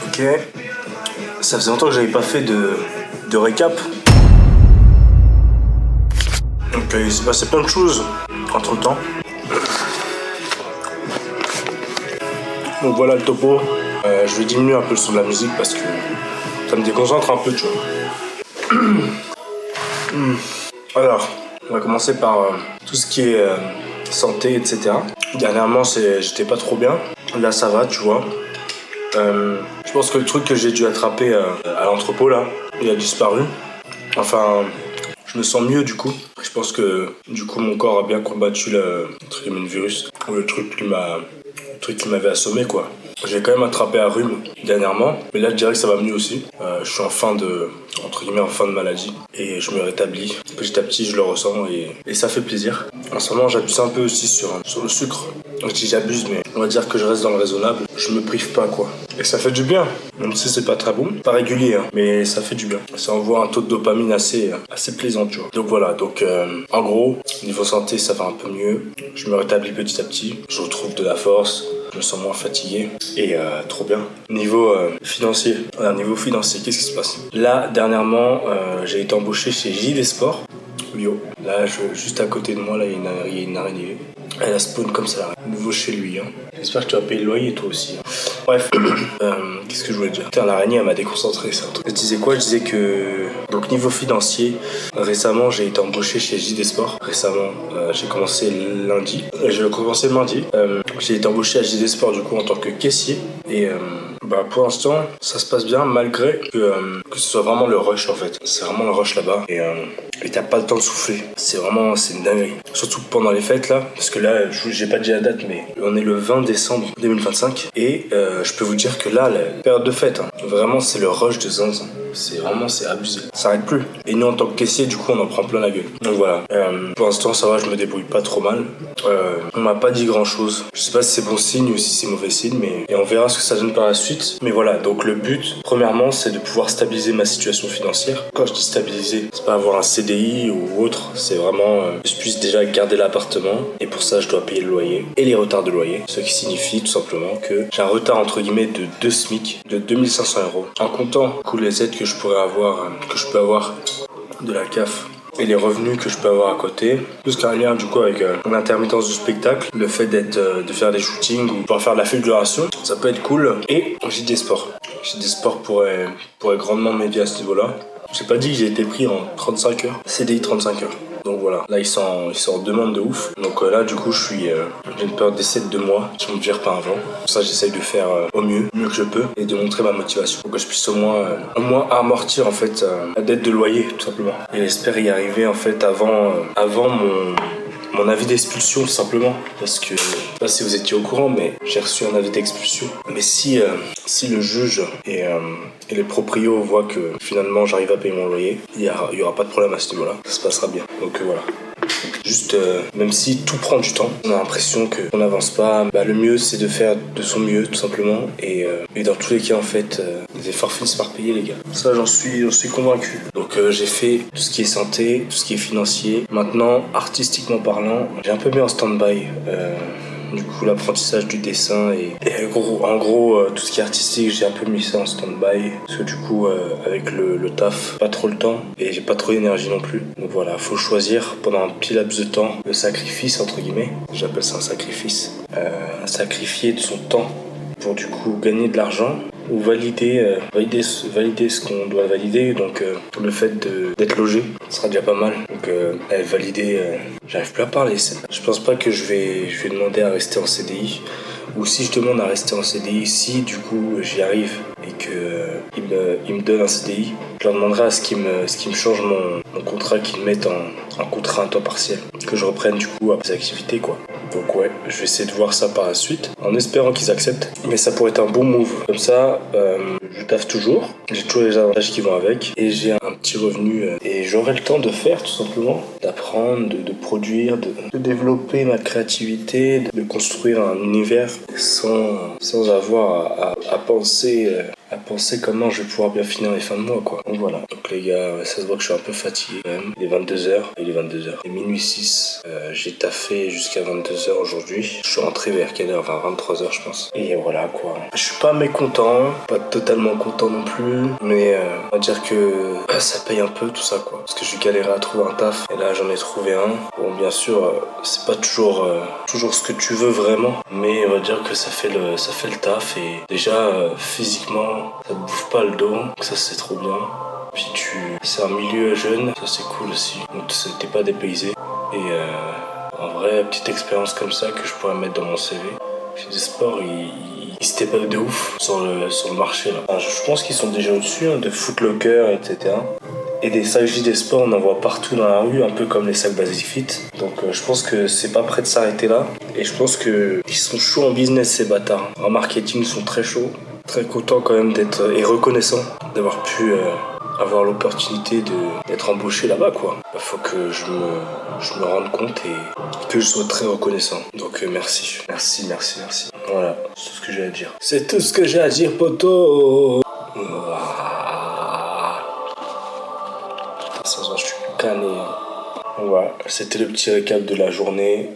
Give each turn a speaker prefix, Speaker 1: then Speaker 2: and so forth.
Speaker 1: Ok. Ça faisait longtemps que j'avais pas fait de récap. Donc il s'est passé plein de choses entre temps. Donc voilà le topo. Je vais diminuer un peu le son de la musique parce que ça me déconcentre un peu, tu vois. Alors, on va commencer par tout ce qui est santé, etc. Dernièrement, j'étais pas trop bien. Là, ça va, tu vois. Je pense que le truc que j'ai dû attraper à l'entrepôt, là, il a disparu. Enfin, je me sens mieux, du coup. Je pense que, du coup, mon corps a bien combattu le virus. Ou le truc qui m'avait assommé, quoi. J'ai quand même attrapé un rhume dernièrement, mais là je dirais que ça va mieux aussi. Je suis en fin de maladie et je me rétablis. Petit à petit je le ressens et ça fait plaisir. En ce moment j'abuse un peu aussi sur le sucre. Je dis j'abuse, mais on va dire que je reste dans le raisonnable. Je me prive pas, quoi. Et ça fait du bien, même si c'est pas très bon. Pas régulier, hein, mais ça fait du bien. Ça envoie un taux de dopamine assez plaisant, tu vois. Donc voilà, en gros, niveau santé ça va un peu mieux. Je me rétablis petit à petit. Je retrouve de la force. Je me sens moins fatigué et trop bien. Niveau financier, qu'est-ce qui se passe? Là, dernièrement, j'ai été embauché chez JD Sport Bio. Là, juste à côté de moi, là, il y a une araignée. Elle a spawn comme ça, nouveau chez lui. Hein. J'espère que tu vas payer le loyer, toi aussi. Hein. Bref, qu'est-ce que je voulais dire? Putain, l'araignée, elle m'a déconcentré, c'est un truc. Je disais quoi? Je disais que, donc niveau financier, récemment, j'ai été embauché chez JD Sport. Récemment, j'ai commencé lundi. J'ai commencé mardi. J'ai été embauché à JD Sport, du coup, en tant que caissier. Et pour l'instant, ça se passe bien, malgré que ce soit vraiment le rush, en fait. C'est vraiment le rush là-bas. Et t'as pas le temps de souffler. C'est une dinguerie. Surtout pendant les fêtes, là. Parce que là, j'ai pas dit la date, mais on est le 20 décembre 2025. Et je peux vous dire que là, la période de fête, hein, vraiment, c'est le rush de zinzin. C'est abusé. Ça s'arrête plus. Et nous, en tant que caissier, du coup, on en prend plein la gueule. Donc voilà. Pour l'instant, ça va, je me débrouille pas trop mal. On m'a pas dit grand chose. Je sais pas si c'est bon signe ou si c'est mauvais signe, mais et on verra ce que ça donne par la suite. Mais voilà, donc le but, premièrement, c'est de pouvoir stabiliser ma situation financière. Quand je dis stabiliser, c'est pas avoir un CDI ou autre, c'est vraiment que je puisse déjà garder l'appartement. Et pour ça, je dois payer le loyer et les retards de loyer. Ce qui signifie tout simplement que j'ai un retard entre guillemets de 2 SMIC, de 2500 €. En comptant coût les aides que je peux avoir de la CAF et les revenus que je peux avoir à côté, plus qu'un lien du coup avec mon intermittence du spectacle, le fait de faire des shootings ou pouvoir faire de la figuration, ça peut être cool. Et JD Sport pourrait grandement m'aider à ce niveau-là. J'ai pas dit que j'ai été pris en 35 heures, CDI 35 heures. Donc voilà, là ils sont en demande de ouf. Donc là du coup j'ai une période d'essai de 2 mois, je me vire pas avant. Pour ça j'essaye de faire au mieux que je peux et de montrer ma motivation pour que je puisse au moins amortir en fait la dette de loyer tout simplement. Et j'espère y arriver en fait avant mon avis d'expulsion tout simplement, parce que je sais pas si vous étiez au courant, mais j'ai reçu un avis d'expulsion. Mais si le juge et les proprios voient que finalement j'arrive à payer mon loyer, il y aura pas de problème à ce niveau-là, ça se passera bien. Donc voilà. Juste, même si tout prend du temps, on a l'impression qu'on n'avance pas. Le mieux, c'est de faire de son mieux, tout simplement. Et dans tous les cas, en fait, les efforts finissent par payer, les gars. Ça, j'en suis convaincu. Donc, j'ai fait tout ce qui est santé, tout ce qui est financier. Maintenant, artistiquement parlant, j'ai un peu mis en stand-by. Du coup, l'apprentissage du dessin et en gros, tout ce qui est artistique, j'ai un peu mis ça en stand-by. Parce que du coup, avec le taf, pas trop le temps et j'ai pas trop d'énergie non plus. Donc voilà, faut choisir pendant un petit laps de temps le sacrifice, entre guillemets. J'appelle ça un sacrifice. Sacrifier de son temps pour du coup gagner de l'argent ou valider ce qu'on doit valider. Donc le fait d'être logé sera déjà pas mal. Donc valider, j'arrive plus à parler. Je pense pas que je vais demander à rester en CDI. Ou si je demande à rester en CDI, si du coup j'y arrive et qu'il me donne un CDI, je leur demanderai à ce qu'ils me changent mon contrat, qu'ils me mettent en contrat à temps partiel, que je reprenne du coup à mes activités, quoi. Donc ouais, je vais essayer de voir ça par la suite, en espérant qu'ils acceptent. Mais ça pourrait être un bon move. Comme ça, je taffe toujours, j'ai toujours les avantages qui vont avec, et j'ai un petit revenu, et j'aurai le temps de faire tout simplement, d'apprendre, de produire, de développer ma créativité, de construire un univers sans avoir à penser comment je vais pouvoir bien finir les fins de mois, quoi. Donc voilà. Donc les gars, ça se voit que je suis un peu fatigué quand même. Il est 22h. Il est 22h. Et minuit 6. J'ai taffé jusqu'à 22h aujourd'hui. Je suis rentré vers quelle heure? Vers 23h, je pense. Et voilà, quoi. Je suis pas mécontent. Pas totalement content non plus. Mais on va dire que ça paye un peu tout ça, quoi. Parce que je galérais à trouver un taf. Et là, j'en ai trouvé un. Bon, bien sûr, c'est pas toujours ce que tu veux vraiment. Mais on va dire que ça fait le taf. Et déjà, physiquement, ça te bouffe pas le dos. Donc ça, c'est trop bien. Puis c'est un milieu jeune. Ça, c'est cool aussi. Donc t'es pas dépaysé. Et en vrai, petite expérience comme ça que je pourrais mettre dans mon CV. Chez des sports, ils se pas de ouf sur le marché là. Enfin, je pense qu'ils sont déjà au-dessus de Foot Locker, etc. Et des sacs JD Sport, on en voit partout dans la rue, un peu comme les sacs Basic Fit. Donc je pense que c'est pas prêt de s'arrêter là. Et je pense qu'ils sont chauds en business, ces bâtards. En marketing, ils sont très chauds. Très contents quand même d'être et reconnaissants d'avoir pu avoir l'opportunité d'être embauché là-bas, quoi. Il faut que je me rende compte et que je sois très reconnaissant. Donc merci. Merci. Voilà, c'est tout ce que j'ai à dire. C'est tout ce que j'ai à dire, poto. Ça se voit, je suis cané. Voilà, c'était le petit récap de la journée.